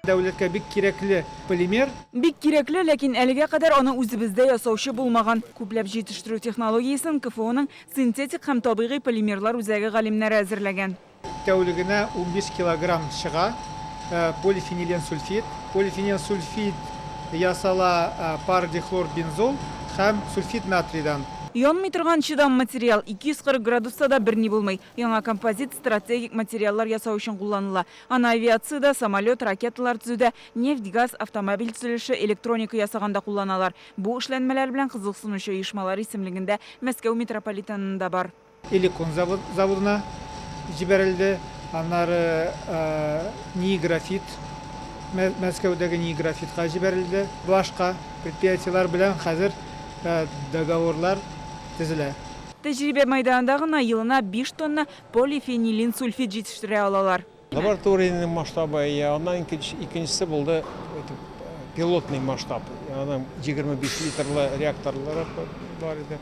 Дәүләткә бик кирәкле полимер. Бик кирәкле, ләкин әлегә кадәр аны үзебездә ясаучы булмаган. Күпләп җитештерү технологиясын КФОның синтетик һәм табигый полимерлар үзәге галимнәре әзерләгән. Тәүлегенә 15 килограмм чыга полифенилен сульфид. Полифенил сульфид ясала пардихлорбензол һәм сульфид натрийдан. Янмый торган чыдам материал 240 градуста да берни булмый. Яңа композит стратегик материаллар ясау өчен кулланыла. Аны авиацияда, самолет, ракеталар төзүдә, нефть, газ, автомобиль төзелеше, электроника ясаганда кулланалар. Бу эшләнмәләр белән кызыксынучы оешмалар исемлегендә Мәскәү метрополитенында бар. Эликон заводына җибәрелде. Аннары Ниграфит, Мәскәүдәге Ниграфитка җибәрелде. Башка предприятиелар белән хәзер договорлар төзелә. Тәҗрибә мәйданында гына елына 5 тонна полифенилин сульфид җитештерә алалар. Лабораторийный масштабы, аннан икенчесе булды пилотный масштаб. Аның 25 литрлы реакторлары бар иде.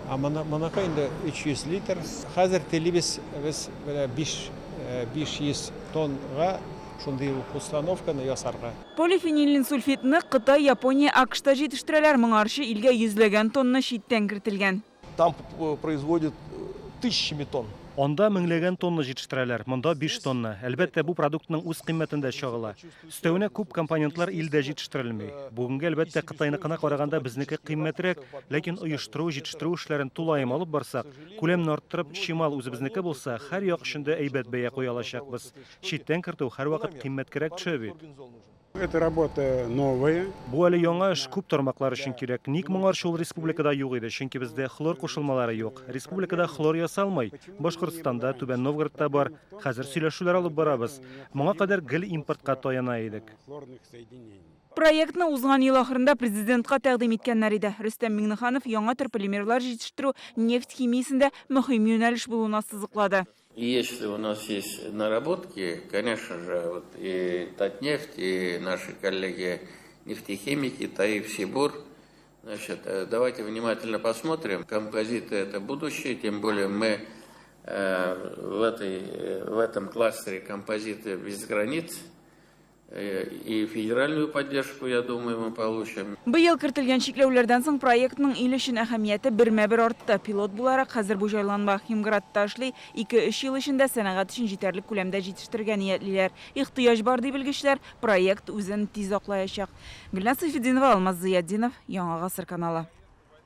Монакы инде 300 литр. Хәзер телибез без 500 тоннага шундый установканы ясарга. Полифенилин сульфидны Кытай, Япония, АКШта җитештерәләр. Моңарчы илгә йөзләгән тонна читтән кертелгән. Там производят тысячами тонн. Анда меңләгән тонна җитештерәләр, монда 5 тонна. Әлбәттә, бу продуктның үз кыйммәтендә чагыла. Өстәвенә күп компонентлар илдә җитештерелми. Бүгенге әлбәттә Кытайныкына караганда безнеке кыйммәтрәк, ләкин оештыру, җитештерү эшләрен тулаем алып барсак, күләмне арттырып, чимал үзебезнеке булса, һәр як өчендә әйбәт бәя куя алачакбыз. Читтән кертү һәрвакыт кыйммәткәрәк төшә бит. Эта работа новая. Бу әле яңа эш, күп тармаклар өчен кирәк. Ник моңарчы ул республикада юк иде? Чөнки бездә хлор кушылмалары юк. Республикада хлор ясалмый. Башкортстанда, Түбән Новгородта бар. Хәзер сөйләшүләр алып барабыз. Моңа кадәр гел импортка таяна идек. Проектны узган ел ахырында президентка тәкъдим иткәннәр иде. Рөстәм Миңнеханов яңа төр полимерлар җитештерү нефть химиясендә мөһим юнәлеш булуына сызыклады. И если у нас есть наработки, конечно же, вот и Татнефть, и наши коллеги нефтехимики, Таиф, Сибур, значит, давайте внимательно посмотрим. Композиты – это будущее, тем более мы в этом кластере композиты без границ. И федеральную поддержку, я думаю, мы получим. Быел кертелгән чикләүләрдән соң проектның ил өчен әһәмияте бермә-бер артты. Пилот буларак хәзер бу җайланма Химградта эшли, 2-3 ел эчендә сәнәгать өчен җитәрлек күләмдә җитештергән ниятлиләр. Ихтыяҗ бар дип белгечләр, проект үзен тиз аклаячак. Гөлназ Сафетдинова, Алмаз Зыятдинов, Яңа гасыр каналы.